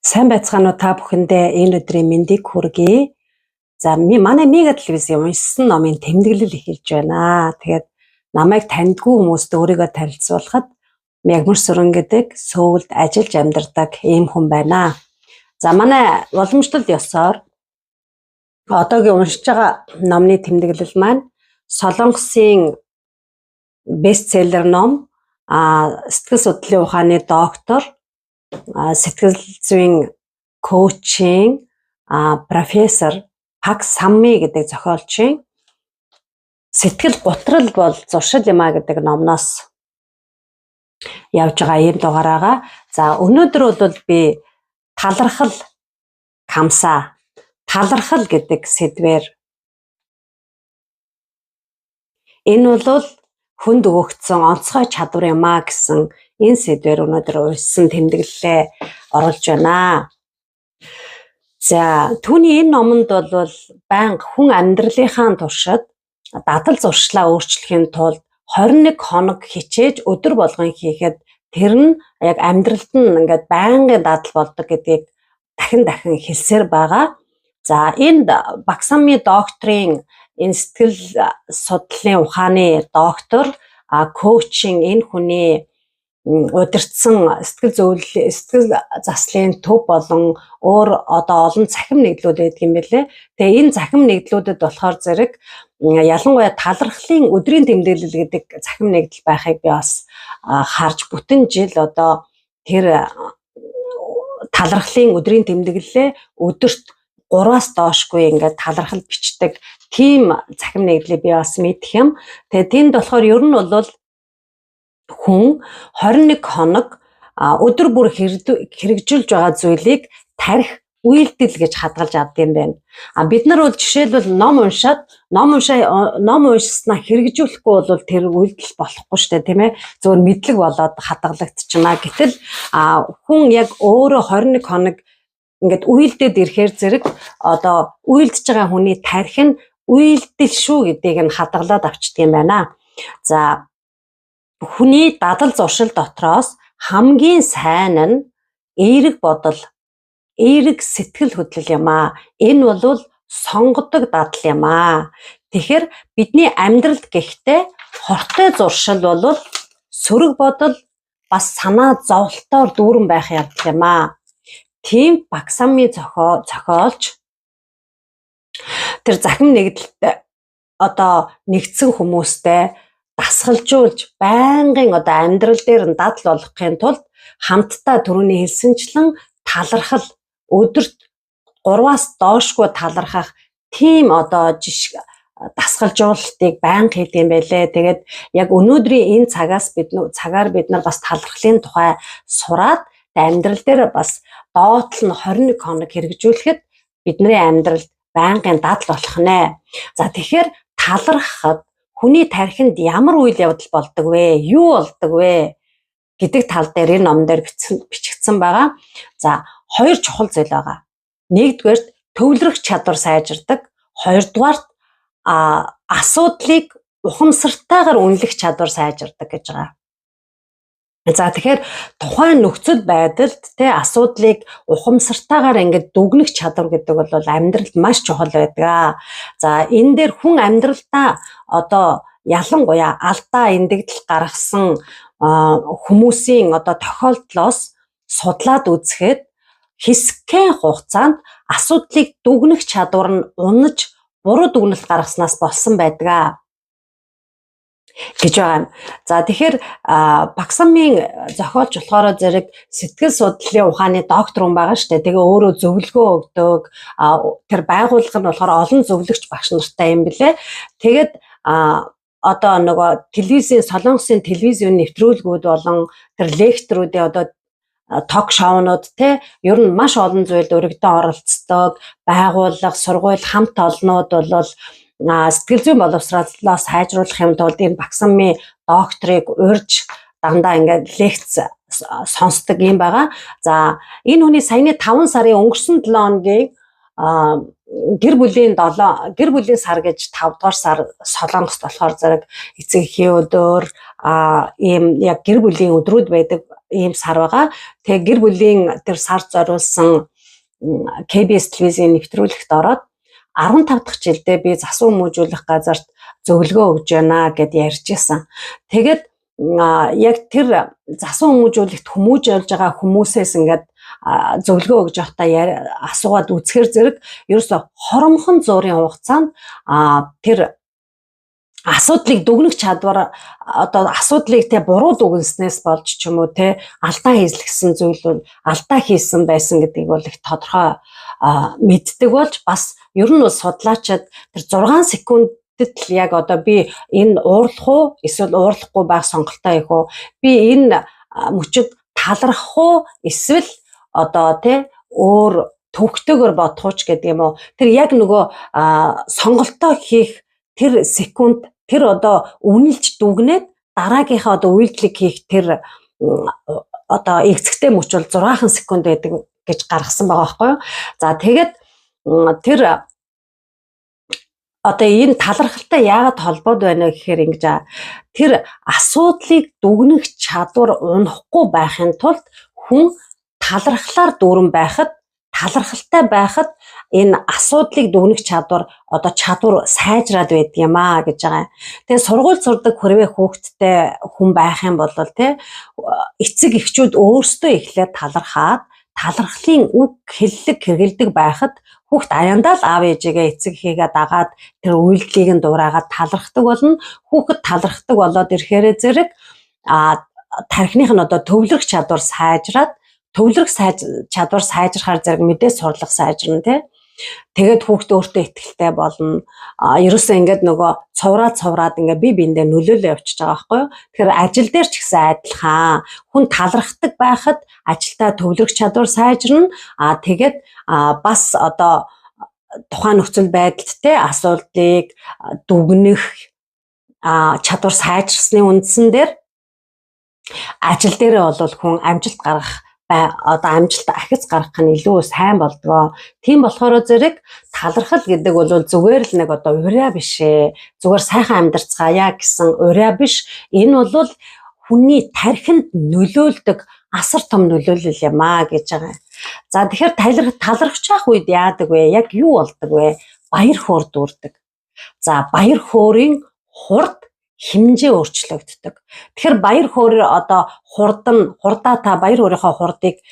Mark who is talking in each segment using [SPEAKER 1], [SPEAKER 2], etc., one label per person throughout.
[SPEAKER 1] Сайн байцгаана уу та бүхэндээ энэ өдрийн мэндийг хүргэе. За манай Мега телевизийн уншсан номын тэмдэглэл эхэлж байна. Тэгээд намайг таньдгүй хүмүүст өөрийгөө танилцуулахад Мягмар Сүрэн гэдэг Сөүлд ажиллаж амьдардаг ийм хүн байна. За манай уламжлалт ёсоор одоогийн уншиж байгаа номны тэмдэглэл маань Солонгосын бестселлер ном сэтгэл судлалын ухааны доктор сэтгэл зүйн коучинг профессор Пак Самми гэдэг зохиолчийн Сэтгэл гутрал бол зуршил юм а гэдэг номноос явж байгаа ийм дугаараа. За өнөөдөр бол би талархал гэдэг сэдвээр энэ бол хүнд өгөгдсөн онцгой чадвар юм а гэсэн энэ сэдвээр өнөөдөр уншсан тэмдэглэлээ оруулж байна. За түүний энэ номонд бол байнга хүн амьдралынхаа туршид дадал зуршлаа өөрчлөхийн тулд 21 хоног хичээж өдөр болгон хийхэд тэр нь яг амьдралд нь ингээд байнгын дадал болдог гэдгийг дахин хэлсээр байгаа. За энд Пак Самми докторийн энэ сэтгэл судлалын ухааны доктор коучинг энэ хүний удирдсан сэтгэл заслын төв болон өөр одоо олон цахим нэгдлүүд байдаг юм байлээ. Тэгээ энэ цахим нэгдлүүдэд болохоор зэрэг ялангуяа талархлын өдрийн тэмдэглэл гэдэг цахим нэгдэл байхыг би бас харж бүтэн жил одоо тэр талархлын өдрийн тэмдэглэлээ өдөрт 3-аас доошгүй ингээд талархал бичдэг тийм цахим нэгдлийг би бас мэдэх юм. Тэгээ тэнд болохоор ер нь бол хүн 21 хоног өдөр бүр хэрэгжүүлж байгаа зүйлийг тарих үйлдэл гэж хадгалж авд юм байна. Бид нар бол жишээлбэл ном уншснаа хэрэгжүүлэхгүй бол тэр үйлдэл болохгүй шүү дээ, тийм ээ. Зөвхөн мэдлэг болоод хадгалагдчихна. Гэтэл хүн яг өөрөө 21 хоног ингээд үйлдээд ирэхээр зэрэг одоо үйлдэж байгаа хүний тарих нь үйлдэл шүү гэдгийг нь хадгалаад авчдаг юм байна. За хүний дадал зуршил дотроос хамгийн сайн нь эерэг бодол, эерэг сэтгэл хөдлөл юм а. Энэ бол сонгодог дадал юм а. Тэгэхээр бидний амьдралд гэхдээ хортой зуршил бол сөрөг бодол бас санаа зовлтоор дүүрэн байх явдал юм а. Тийм Пак Самми зохиолч тэр захим нэгдэлт одоо нэгдсэн хүмүүстэй дасгалжуулж байнгын одоо амьдрал дээр нь дадал болгохын тулд хамтдаа түрүүний хэлсэнчлэн талархал өдөрт 3-аас доошгүй талархах тийм одоо дасгалжуулалтыг байнга хийдэг юм байлээ. Тэгээд яг өнөөдрийн энэ цагаар бид нар бас талархлын тухай сураад амьдрал дээр бас доотлол нь 21 хоног хэрэгжүүлэхэд бидний амьдралд байнгын дадал болох нэ. За тэгэхээр талархахад хүний тархинд ямар үйл явдал болдог вэ? Юу болдог вэ? Гэдэг тал дээр энэ ном дээр бичигдсэн байгаа. За хоёр чухал зүйл байгаа. Нэгдүгээрт төвлөрөх чадвар сайжирдаг. Хоёрдугаарт асуудлыг ухамсартайгаар үнэлэх чадвар сайжирдаг гэж байгаа. За тэгэхээр тухайн нөхцөл байдалд асуудлыг ухамсартайгаар ингээд дүгнэх чадвар гэдэг бол амьдралд маш чухал байдаг. За энэ дээр хүн амьдралдаа одоо ялангуяа алдаа эндэгдэл гаргасан хүмүүсийн одоо тохиолдлоос судлаад үзэхэд хэсэгхэн хугацаанд асуудлыг дүгнэх чадвар нь унаж буруу дүгнэлт гаргаснаас болсон байдаг гэж байгаа. За тэгэхээр Пак Саммийн зохиолч болохоор зэрэг сэтгэл судлалын ухааны доктор хүн байгаа шүү дээ. Тэгээ өөрөө зөвлөгөө өгдөг. Тэр байгууллага нь болохоор олон зөвлөгч багш нартай юм билээ. Тэгээд одоо нөгөө Солонгосын телевизийн нэвтрүүлгүүд болон тэр лекторуудын одоо ток шоунууд ер нь маш олон зүйлд өргөдөн оролцдог. Байгууллага, сургууль, хамт олнууд бол сэтгэл зүйн боловсролоо сайжруулах юм тулд энэ Пак Самми докторыг урьж дандаа ингээд лекц сонсдог юм байгаа. За энэ хүний саяны 5 сарын өнгөрсөн 7 хоногийн гэр бүлийн сар гэж 5 дугаар сар Солонгост болохоор зэрэг эцэг эхийн өдөр ийм яг гэр бүлийн өдрүүд байдаг ийм сар байгаа. Тэгээ гэр бүлийн тэр сар зориулсан KBS телевизийн нэвтрүүлэгт ороод 15 дахь жилдээ би засуу хүмүүжүүлэх газарт зөвлөгөө өгж байна гэд ярьж исэн. Тэгээд яг тэр засуу хүмүүжүүлэгт хүмүүжүүлж байгаа хүмүүсээс ингээд зөвлөгөө өгж явахдаа асуугаад үзэхэр зэрэг ерөөсө хоромхон зуурын хугацаанд тэр асуудлыг дүгнэх чадвар одоо асуудлыг буруу дүгнснээс болж ч юм уу алдаа хийлгэсэн зүйл бол алдаа хийсэн байсан гэдгийг бол их тодорхой мэддэг болж бас ер нь бол судлаачид тэр 6 секундэд л яг одоо би энэ уурлах уу эсвэл уурлахгүй байх сонголтоо хийх үү, би энэ мөчөд талархах уу эсвэл одоо өөр төвхтөөр бодох уу гэдэг юм уу, тэр яг нөгөө сонголтоо хийх тэр секунд тэр одоо үнэлж дүгнээд дараагийнхаа одоо үйлдэлийг хийх тэр одоо эцэгтэй мөч бол 6 секунд байдаг гэж гаргасан байгаа байхгүй юу. За тэгээд тэр одоо энэ талархалтай яагаад холбоод байна гэхээр ингэж тэр асуудлыг дүгнэх чадвар унахгүй байхын тулд хүн талархлаар дүүрэн байхад, талархалтай байхад энэ асуудлыг дүгнэх чадвар одоо чадвар сайжраад байдаг юм гэж байгаа. Тэгээ сургууль сурдаг хүрвээ хүүхдтэй хүн байх юм бол эцэг эхчүүд өөрсдөө эхлээд талархаад талархлын үг хэллэг хэрэгэлдэг байхад хүүхд аяндаа л аав ээжигээ эцэг эхийгээ дагаад тэр үйлдэлийг нь дуурайгаад талархдаг болно. Хүүхэд талархдаг болоод ирэхээр зэрэг тархиных нь одоо төвлөрөх чадвар сайжраад төвлөрөх чадвар сайжрахаар зэрэг мэдээ сурлах сайжрна Тэгээд хүүхд өөртөө ихтэй болно. Ерөөсөө ингээд нөгөө цувраад ингээд бие биендээ нөлөөлөө явчихж байгаа байхгүй юу? Тэгэхээр ажил дээр ч гэсэн адилхан. Хүн талархдаг байхад ажилдаа төвлөрөх чадвар сайжирна. Тэгээд бас одоо тухайн нөхцөл байдалд асуудлыг дүгнэх чадвар сайжирсны үндсэн дээр ажил дээрээ бол хүн амжилт гаргах одоо амжилт ахиц гаргах нь илүү сайн болдгоо. Тийм болохоор зэрэг талархал гэдэг бол зүгээр л нэг одоо урья биш ээ. Зүгээр сайхан амьдарцгаая гэсэн урья биш. Энэ бол хүний тархинд нөлөөлдөг асар том нөлөөлөл юм гэж байгаа. За тэгэхээр талархж байх үед яадаг вэ? Яг юу болдог вэ? Баяр хөөр дүүрдэг. За баяр хөөрийн хурд хэмжээ өөрчлөгддөг. Тэгэхээр баяр хөөр одоо хурдаа та баяр хөөрийнхөө хурдыг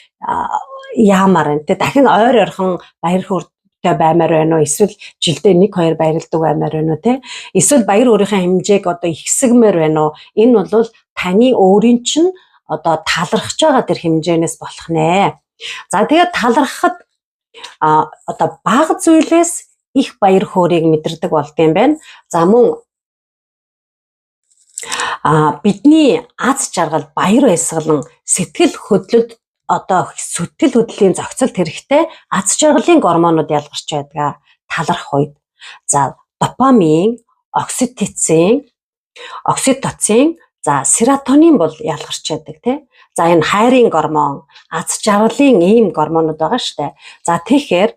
[SPEAKER 1] яамаар байна. Дахин ойр ойрхон баяр хөөртэй баймаар байна уу? Эсвэл жилдээ 1-2 баярлдаг баймаар байна уу? Эсвэл баяр хөөрийнхөө хэмжээг одоо ихсгмээр байна уу? Энэ бол таны өөрийн чинь одоо талархж байгаа тэр хэмжээнээс болох нэ. За тэгээд талархахад одоо бага зүйлээс их баяр хөөргийг мэдэрдэг болдгийм байна. За мөн бидний аз жаргал баяр баясгалан сэтгэл хөдлөлд одоо сэтгэл хөдлөлийн зохицолт хэрэгтэй аз жаргалын гормонууд ялгарч байдаг талархах үед. За допамин, окситоцин, за серотонин бол ялгарч байдаг За энэ хайрын гормон, аз жаргалын ийм гормонууд байгаа шүү дээ. За тэгэхээр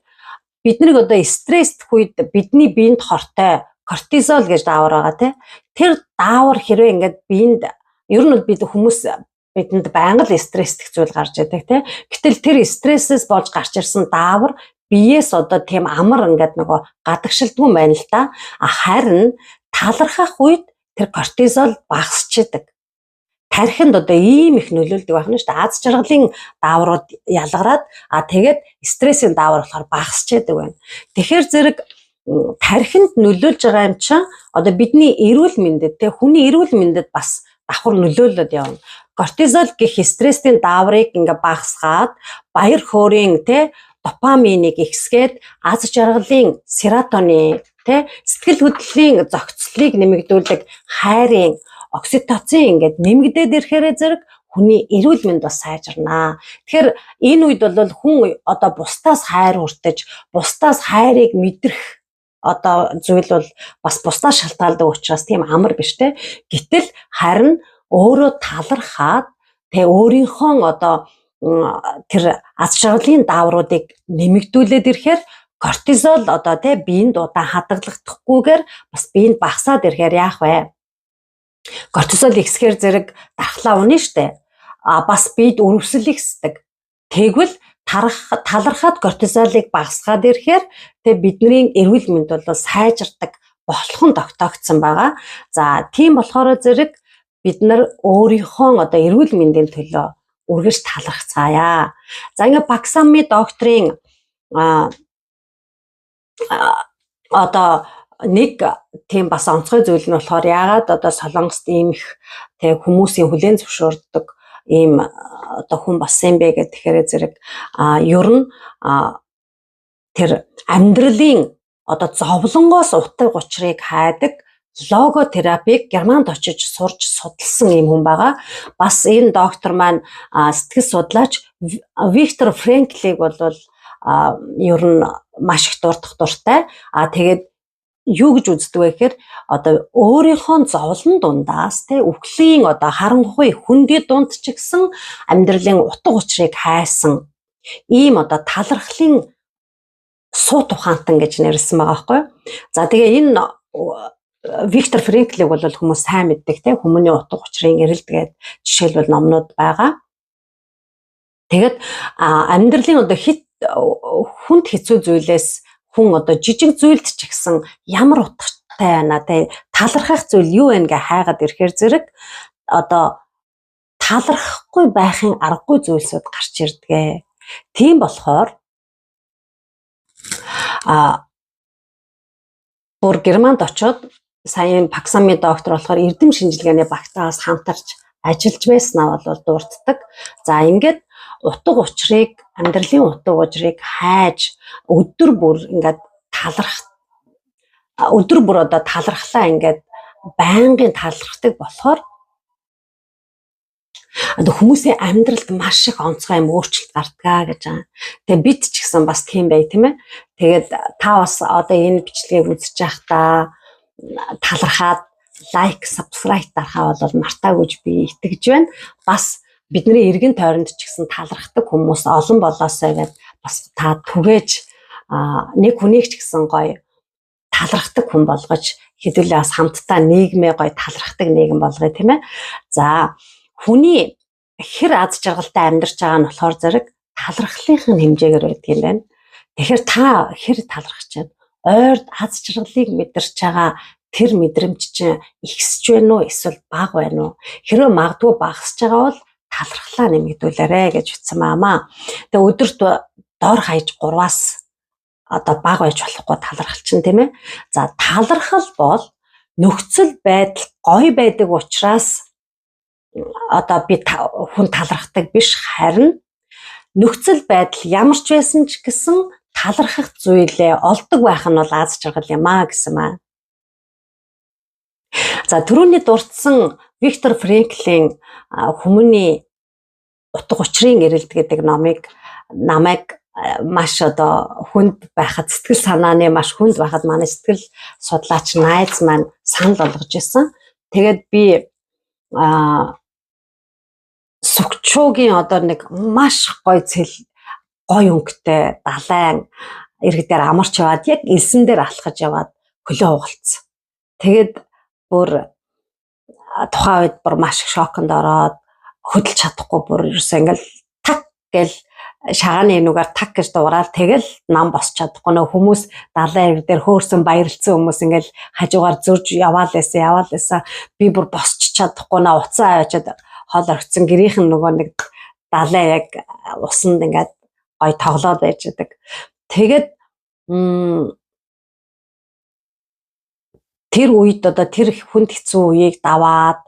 [SPEAKER 1] бид нэг одоо стрессдэх үед бидний биед хортой кортизол гэж даавар байгаа Тэр даавар хэрвээ ингээд биед ер нь бид хүмүүс бидэнд байнга л стресстэх зүйл гарч идэг Гэтэл тэр стрессээс болж гарч ирсэн даавар биеэс одоо тийм амар ингээд нөгөө гадагшилдгүй байна л да. Харин талархах үед тэр кортизол багасч идэг. Тархинд одоо ийм их нөлөөлдөг байх нь шүү дээ. Аз жаргалын дааврууд ялгараад тэгээд стрессийн даавар болохоор багасч идэг байна. Тэгэхээр зэрэг тархинд нөлөөлж байгаа юм чинь одоо бидний эрүүл мэндэд хүний эрүүл мэндэд бас давхар нөлөөлөд явна. Кортизол гэх стрессийн дааврыг ингээ багасгаад баяр хөөрийн допаминыг ихсгээд аз жаргалын серотонин сэтгэл хөдлөлийн зохицлыг нэмэгдүүлдэг хайрын окситоцин ингээд нэмэгдээд ирэхээр зэрэг хүний эрүүл мэнд бас сайжирнаа. Тэгэхээр энэ үед бол хүн одоо бусдаас хайр хүртэж, бусдаас хайрыг мэдрэх одоо зүйл бол бас бусдаас шалтгаалдаг учраас тийм амар биш Гэтэл харин өөрөө талархаад өөрийнхөө одоо тэр аз жаргалын даавруудыг нэмэгдүүлээд ирэхээр кортизол одоо биеинд удаан хадгалагдахгүйгээр бас биеинд багасаад ирэхээр яах вэ? Кортизол ихсгээр зэрэг дархлаа унаа штэ. бас бид өрөвсөл ихсдэг. Тэгвэл талархаад кортизолыг багасгаад ирэхээр тэг бидний эрүүл мэнд бол сайжирдаг болох нь тогтоогдсон байгаа. За тийм болохоор зэрэг бид нар өөрийнхөө одоо эрүүл мэндийн төлөө үргэлж талархцгаая. За ингээ Баксами докторийн одоо нэг тийм бас онцгой зүйл нь болохоор яагаад одоо Солонгост ийм их тэг хүмүүсийн хүлээн зөвшөөрдөг ийм одоо хүн болсон бэ гэхээр зэрэг ер нь тэр амьдралын одоо зовлонгоос утга учирыг хайдаг логотерапиг Германд очиж сурч судалсан ийм хүн байгаа. Бас энэ доктор маань сэтгэл судлаач Виктор Франклийг бол ер нь маш их дуртай. Тэгээд юу гэж үздэг вэ гэхээр одоо өөрийнхөө зовлон дундаас үхлийн одоо харанхуй хүндий дунд ч гэсэн амьдралын утга учирыг хайсан ийм одоо талархлын суу тухаантан гэж нэрлсэн байгаа байхгүй. За тэгээ энэ Виктор Франклийг бол хүмүүс сайн мэддэг хүмүүний утга учирын эрэлт гэдэг жишээлбэл номнууд байгаа. Тэгээд амьдралын одоо хүнд хэцүү зүйлээс хүн одоо жижиг зүйлд ч гэсэн ямар утгатай байна талархах зүйл юу вэ гэ хайгаад ирэхээр зэрэг одоо талархахгүй байхын аргагүй зүйлсүүд гарч ирдэг. Тийм болохоор бүр Германд очоод сая Баксами доктор болохоор эрдэм шинжилгээний багтаагаас хамтарч ажиллаж байснаа бол дурддаг. За ингээд утга учирыг амьдралын утга учирыг хайж өдөр бүр ингээд талархлаа ингээд байнгын талархдаг болохоор одоо хүмүүсийн амьдралд маш их онцгой юм өөрчлөлт гардгаа гэж байгаа. Тэгээ бид ч гэсэн бас тийм бай тийм ээ. Тэгээд та бас одоо энэ бичлэгийг үзэж байхдаа талархаад лайк, subscribe дарахаа бол мартаагүй би итгэж байна. Бас бидний эргэн тойронд ч гэсэн талархдаг хүмүүс олон болоосоо гэдэг бас та түгээж нэг хүнийг ч гэсэн гоё талархдаг хүн болгож хэдүүлээ бас хамтдаа нийгмээ гоё талархдаг нийгэм болгоё тийм ээ. За хүний хэр аз жаргалтай амьдарч байгаа нь болохоор зэрэг талархлынхын хэмжээгээр байдаг юм байна. Тэгэхээр та хэр талархаж байна? Ойрд аз жаргалыг мэдэрч байгаа тэр мэдрэмж чинь ихсэж байна уу эсвэл бага байна уу? Хэрвээ магадгүй багасж байгаа бол талархлаа нэмэгдүүлээрэ гэж утсан маамаа. Тэгээ өдөрт дор хаяж 3-аас одоо бага байж болохгүй талархал чинь тийм ээ. За талархал бол нөхцөл байдал гоё байдаг учраас одоо би хүн талархдаг биш, харин нөхцөл байдал ямар ч байсан ч гэсэн талархах зүйлээ олдог байх нь бол аз жаргал юм аа гэсэн маа. За түрүүний дурдсан Виктор Франклийн Хүмүүний утга учирын эрэлт гэдэг намайг маш одоо хүнд байхад сэтгэл санааны маш хүнд байхад манай сэтгэл судлаач найз маань санал болгож ирсэн. Тэгээд би Сүгчуугийн одоо нэг маш гоё өнгөтэй далайн ирэг дээр амарч яваад яг элсэн дээр алхаж яваад хөлөө угалцсан. Тэгээд бүр тухайн үед бүр маш их шоконд ороод хөдөлж чадахгүй бүр ерөөсөө ингээл так гэл шагааны нүгээр так гэж дуурал тэгэл нам босч чадахгүй нөө хүмүүс далайн ирэг дээр хөөрсөн баярлцсан хүмүүс ингээл хажуугаар зурж яваал байсан би бүр босч чадахгүй наа уцаа аваачаад хол оргицсан гэрийнхэн нөгөө нэг далайн яг усанд ингээд гой тоглоод байж байдаг. Тэгээд тэр үед одоо тэр хүнд хэцүү үеийг даваад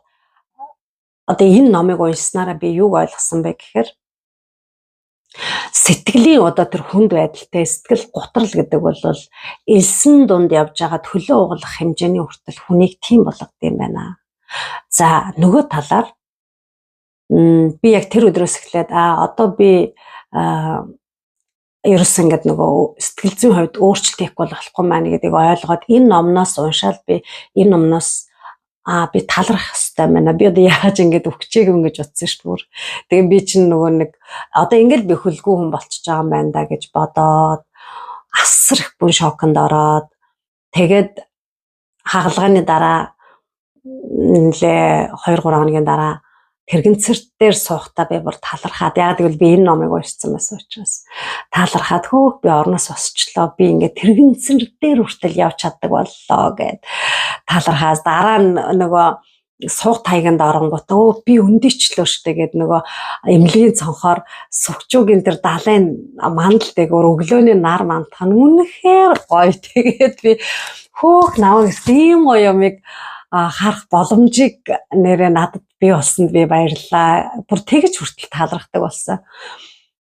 [SPEAKER 1] одоо энэ номыг уншсанараа би юуг ойлгосон бэ гэхээр сэтгэлийн одоо тэр хүнд байдалтай сэтгэл готрал гэдэг бол элсэн дунд явж байгаа төлөө угалах хэмжээний хүртэл хүнийг тийм болгодог юм байна. За нөгөө талаар би яг тэр өдрөөс эхлээд одоо би ерөөс ингээд нөгөө сэтгэл зүйн хувьд өөрчлөлт хийх болохгүй маань гэдгийг ойлгоод энэ номноос уншаад би энэ номноос би талархах хэрэгтэй байна. Би одоо яаж ингэж өгчээг юм гэж утсан шүү дээ. Тэгээ би чинь нөгөө нэг одоо ингээд би хөлгүй хүн болчихж байгаа юм байна да гэж бодоод асар их бүн шоконд ороод тэгээд хагалгааны дараа нэлээ 2-3 хоногийн дараа тэрэгцэр дээр суухдаа би бүр талархаад, яг гэвэл би энэ номыг уншсан байсан учраас талархаад хөөх би орноос босчлоо, би ингээд тэрэгцэр дээр хүртэл явж чаддаг боллоо гэд талархаас дараа нь нөгөө суух таяганд оронгууд би өндөчлөө штэ гэд нөгөө эмнэлгийн цонхоор сүвчүүгийн тэр далайн мандал дээгүүр өглөөний нар мандах нь үнэхээр гоё. Тэгээд би хөөх наваг ийм гоё юмыг харах боломжийг нэрээ надад бий болсонд би баярлаа. Бүр тэгж хүртэл талархдаг болсон.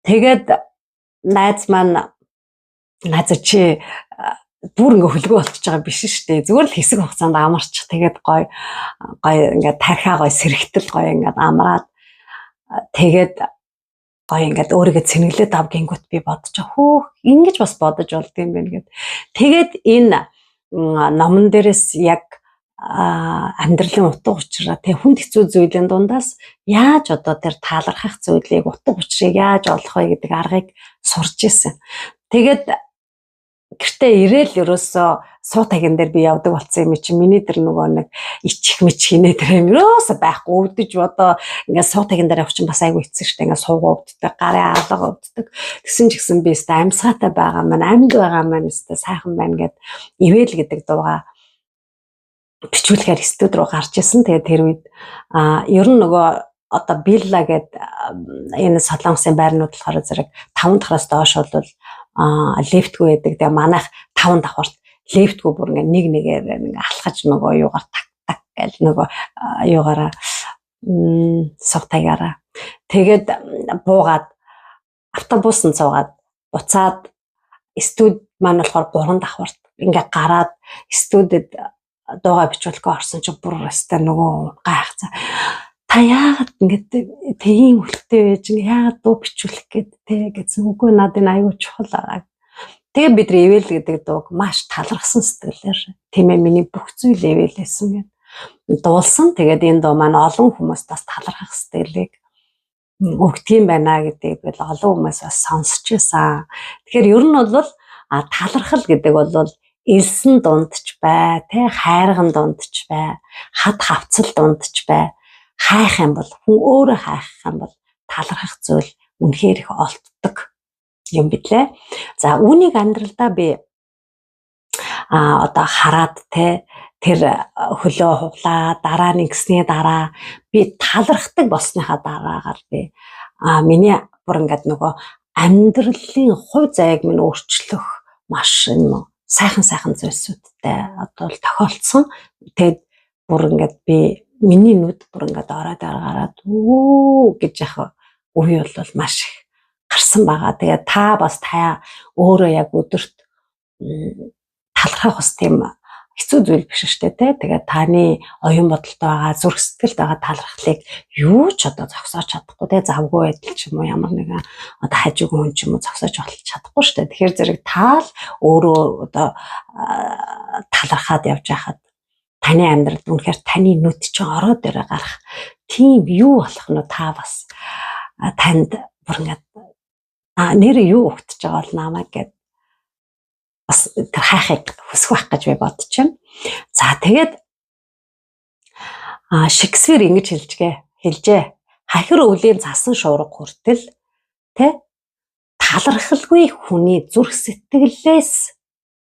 [SPEAKER 1] Тэгээд найз маань чи бүр ингээ хөлгөө болчихж байгаа биш шүү дээ. Зүгээр л хэсэг хугацаанд амарчих. Тэгээд гоё ингээ тархиа гоё сэрэгтэл гоё ингээ амраад тэгээд гоё ингээ өөрийгөө цэнгэлээд авгингүүт би бодож хөөх ингэж бас бодож болдгийм байх гэд. Тэгээд энэ номон дээрээс яг амьдралын утга учираа хүнд хэцүү зүйлийн дундаас яаж одоо тэр таалархах зүйлийг утга учирыг яаж олох вэ гэдэг аргыг сурч ирсэн. Тэгээд гэртээ ирээл ерөөсөө суу тагин дээр би явдаг болсон юм чи миний тэр нөгөө нэг ичих мич хийнэ тэр юм ерөөсөө байхгүй өвдөж одоо ингээ суу тагин дээр явчих бас айгу эцэг штэ ингээ суугаа өвддөг гарын алга өвддөг тэгсэн ч гэсэн би өстө амьсгаатай байгаа маань амьд байгаа маань өстө сайхан байна гэд ивэл гэдэг дууга бичүүлэхээр студ руу гарч исэн. Тэгээд тэр үед ер нь нөгөө одоо билла гэд энэ солонгосын байрнууд болохоор зэрэг 5 дахраас доош бол лефтгүй байдаг. Тэгээ манайх 5 давхарт лефтгүй бүр ингээ нэг нэгээр ингээ алхаж нөгөө юугаар так гэл нөгөө юугаараа сувтагаараа тэгээд буугаад автобусанд суугаад буцаад студ маань болохоор 3 давхарт ингээ гараад студид дуугаа бичүүлэхээ орсон чи бүр өстэй нөгөө гайхацаа та яагаад ингэж тийм хөлтэй байж яагаад дуу бичүүлэх гэдсэн үгүй надад энэ аюу чухал аа. Тэгээ бид нар ивэл гэдэг дууг маш талархсан сэтгэлээр тийм ээ миний бүх зүйл ивэлсэн гэд дуулсан. Тэгээд энэ дуу маань олон хүмүүст бас талархах сэтгэлийг өгдөг юм байна гэдгийг бол олон хүмүүс бас сонсч байсан. Тэгэхээр ер нь бол талархал гэдэг бол элсэн дундч бай, тэ хайрган дундч бай, хад хавцал дундч бай. Хайх юм бол хүн өөрөө хайх юм бол талархах зүйл үнэхээр их олддог юм бидлээ. За үүнийг амьдралдаа би одоо хараад тэ тэр хөлөө хуглаа дараа нэгсний дараа би талархдаг болсныхаа дараагаар би миний бүр ингээд нөгөө амьдралын хувь заяаг минь өөрчлөх маш юм сайхан зүйлсүүдтэй одоо л тохиолдсон. Тэгээд бүр ингээд би миний нүд бүр ингээд ороод гараад үү гэж яах үе бол маш их гарсан байгаа. Тэгээд та бас та өөрөө яг өдөрт талархах бас тийм хэцүү зүйл биш шүү дээ. Тэгээд таны оюун бодолтой байгаа, зүрх сэтгэлд байгаа талархлыг юу ч одоо зогсоож чадахгүй те завгүй байдал ч юм уу ямар нэгэн одоо хажуугүй хүн ч юм уу зогсоож болж чадахгүй шүү дээ. Тэгэхээр зэрэг таал өөрөө одоо талархаад явж байхад таны амьдралд үнэхээр таны нүд чинь ороод ирээ гарах тийм юу болох нь та бас танд бүр ингээд нэр юу өгтөж байгаа бол намайг гэд бас тэр хайхыг хүсэх байх гэж би бодож байна. За тэгээд Шекспир ингэж хэлжээ. Хахир өвлийн цасан шуурга хүртэл тэ талархалгүй хүний зүрх сэтгэлээс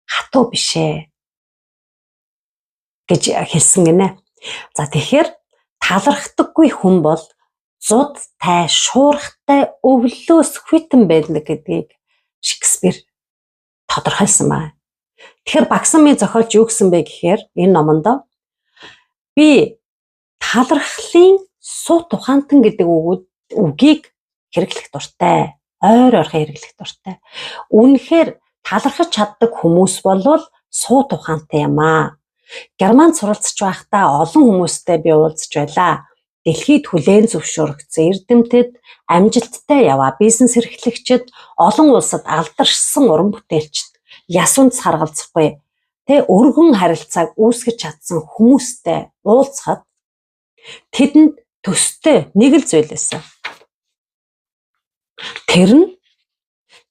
[SPEAKER 1] хатуу бишээ гэж хэлсэн гинэ. За тэгэхээр талархдаггүй хүн бол зуд тай шуурхтай өвлөөс хүйтэн байдаг гэдгийг Шекспир тодорхойлсон байна. Тэгэхээр Багсамын зохиолч юу гэсэн бэ гэхээр энэ номонд би талархлын суу тухаантан гэдэг үгийг хэрэглэх дуртай, ойрхон хэрэглэх дуртай. Үнэхээр талархаж чаддаг хүмүүс болвол суу тухаантай юм аа. Германд суралцж байхдаа олон хүмүүстэй би уулзж байлаа. Дэлхийд хүлээн зөвшөөрөгдсөн эрдэмтэд, амжилттай яваа бизнес эрхлэгчид, олон улсад алдаршсан уран бүтээлчд, ясунд саргалзахгүй тэ өргөн харилцааг үүсгэж чадсан хүмүүстэй уулзахад тэдэнд төстэй нэг л зүйл байсан. Тэр нь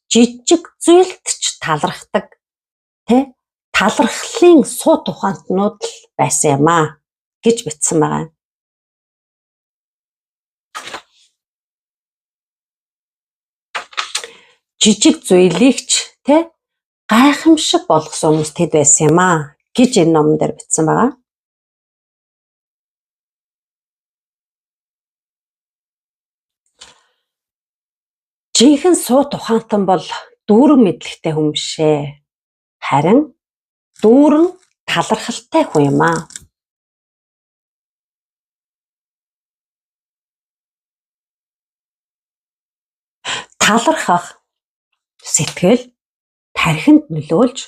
[SPEAKER 1] жижиг зүйлд ч талархдаг тэ талархлын суу тухаантнууд л байсан юм аа гэж бичсэн байгаа. жижиг зүйлийг ч гайхамшиг болгосон хүмүүс тэд байсан юм аа гэж энэ номон дээр бичсэн байгаа. Жинхэнэ суу тухаантан бол дүүрэн мэдлэгтэй хүн биш ээ. Харин дүүрэн талархалтай хүн юм аа. Талархах сэтгэл тархинд нөлөөлж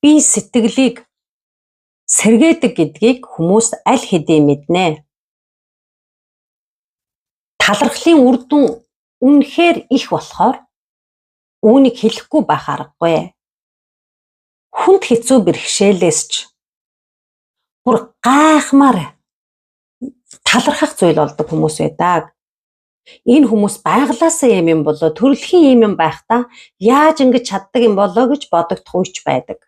[SPEAKER 1] бие сэтгэлийг сэргээдэг гэдгийг хүмүүс аль хэдийн мэднэ. Талархлын үр дүн үнэхээр их болохоор үүнийг хэлэхгүй байх аргагүй. Хүнд хэцүү бэрхшээлээс ч бүр гайхмаар талархах зүйл болдог хүмүүс байдаг. Энэ хүмүүс байглаасаа юм болоо төрөлхийн юм байхдаа яаж ингэж чаддаг юм болоо гэж бодогдох үеч байдаг.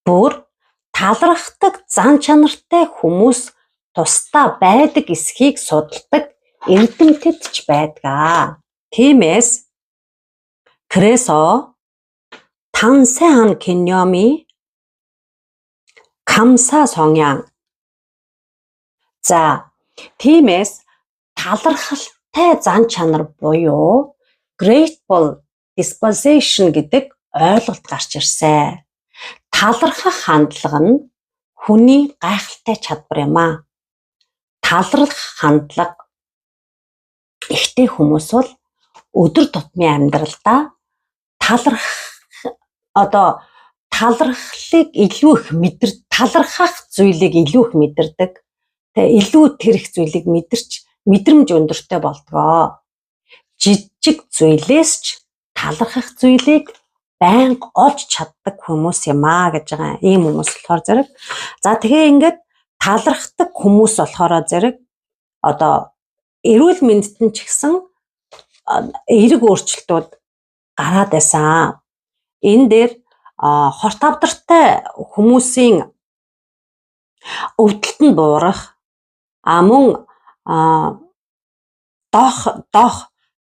[SPEAKER 1] Бүр талархдаг зан чанартай хүмүүс тусдаа байдаг эсхийг судалдаг эрдэмтэд ч байдаг. Тиймээс 그래서 탄생한 개념이 감사 성향. За, тиймээс талархалтай зан чанар буюу grateful disposition гэдэг ойлголт гарч ирсэн. Талархах хандлага нь хүний гайхалтай чадвар юм аа. Талархах хандлага ихтэй хүмүүс бол өдөр тутмын амьдралдаа талархлыг илүү их талархах зүйлийг илүү их мэдэрдэг. Илүү тэр их зүйлийг мэдрэмж өндөртэй болдгоо. Жижиг зүйлээс ч талархах зүйлийг байнга олж чаддаг хүмүүс юм аа гэж байгаа. Ийм хүмүүс болохоор зэрэг. За тэгэхээр ингээд талархдаг хүмүүс болохоор зэрэг эрүүл мэндэд нь ч гэсэн эерэг өөрчлөлтүүд гараад байсан. Энэ дээр хорт авдартай хүмүүсийн өвдөлт нь буурах, мөн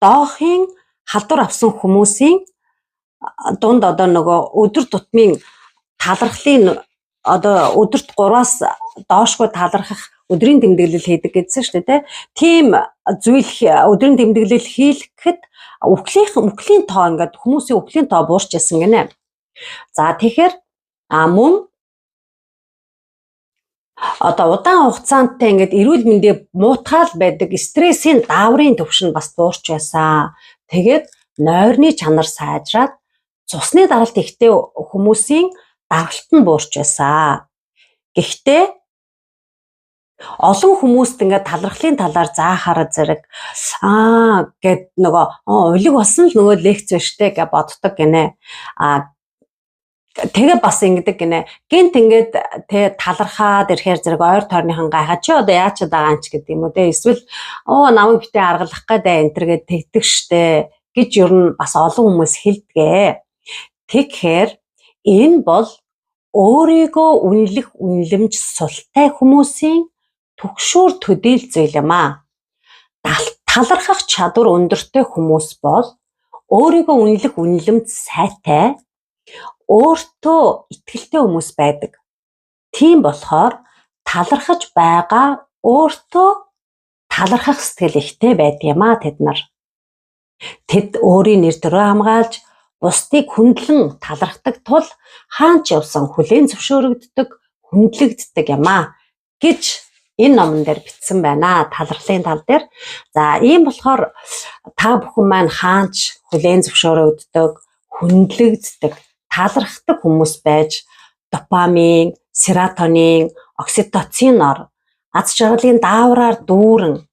[SPEAKER 1] доохын халдвар авсан хүмүүсийн дунд өдөр тутмын талархлын өдөрт 3-аас доошгүй талархах өдрийн тэмдэглэл хийдэг гэсэн шүү дээ. Тийм зүйл өдрийн тэмдэглэл хийхэд үхлийн тоо ингээд хүмүүсийн үхлийн тоо буурч ирсэн гинэ. За тэгэхээр мөн удаан хугацаантай ингээд эрүүл мэндийг муутгаал байдаг стрессийн дааврын түвшин бас буурч байсан. Тэгээд нойрны чанар сайжраад цусны даралт ихтэй хүмүүсийн даралт нь буурч байсан. Гэхдээ олон хүмүүст ингээд талархлын талаар заахаараа зэрэг гэд улиг болсон л нөгөө лекц байна штэ гэж боддог гинэ. Тэгээ бас ингэдэг гинэ. Гинт ингээд талархаад ирэхээр зэрэг ойр тойрныхан гайхаа чи одоо яачаад байгаа юм ч гэдэг юм уу те. Эсвэл намайг битээ аргалах гэдэг энэ төр гээд тэгдэг штэ гэж ер нь бас олон хүмүүс хэлдэг. Тэгэхээр энэ бол өөрийгөө үнэлэх үнэлэмж султай хүмүүсийн түгшүүр төдийл зүйл юм аа. Талархах чадвар өндөртэй хүмүүс бол өөрийгөө үнэлэх үнэлэмж сайтай, өөртөө итгэлтэй хүмүүс байдаг. Тийм болохоор талархаж байгаа өөртөө талархах сэтгэл ихтэй байдаг юм аа тэд нар. Тэд өөрийн нэр төрөө хамгаалж бусдыг хүндлэн талархдаг тул хаанч явсан хүлээн зөвшөөрөгддөг, хүндлэгддэг юм аа гэж энэ номон дээр бичсэн байна. Талархлын тал дээр. За ийм болохоор та бүхэн маань хаанч хүлээн зөвшөөрөгддөг, хүндлэгддэг, талархдаг хүмүүс байж допамин, серотонин, окситоциноор аз жаргалын даавраар дүүрэн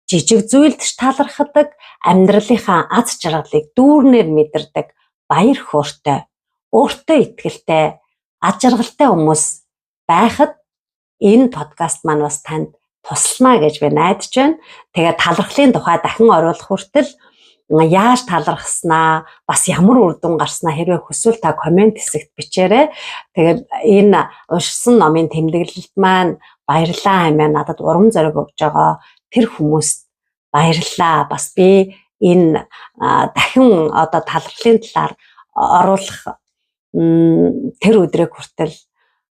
[SPEAKER 1] жижиг зүйлд ч талархдаг, амьдралынхаа аз жаргалыг дүүрнээр мэдэрдэг, баяр хөөртэй, өөртөө итгэлтэй, аз жаргалтай хүмүүс байхад энэ подкаст маань бас танд туслана гэж би найдаж байна. Тэгээд талархлын тухай дахин оруулах хүртэл яаж талархснаа, бас ямар үр дүн гарснаа хэрвээ хүсвэл та комент хэсэгт бичээрэй. Тэгээд энэ уншсан номын тэмдэглэлд маань баярлалаа хэмээн надад урам зориг өгж байгаа тэр хүмүүст баярлалаа. Бас би энэ дахин одоо талархлын талаар оруулах тэр өдрийг хүртэл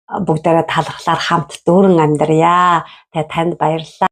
[SPEAKER 1] бүгдээрээ талархлаар хамт дүүрэн амьдрья. Тэгээ танд баярлалаа.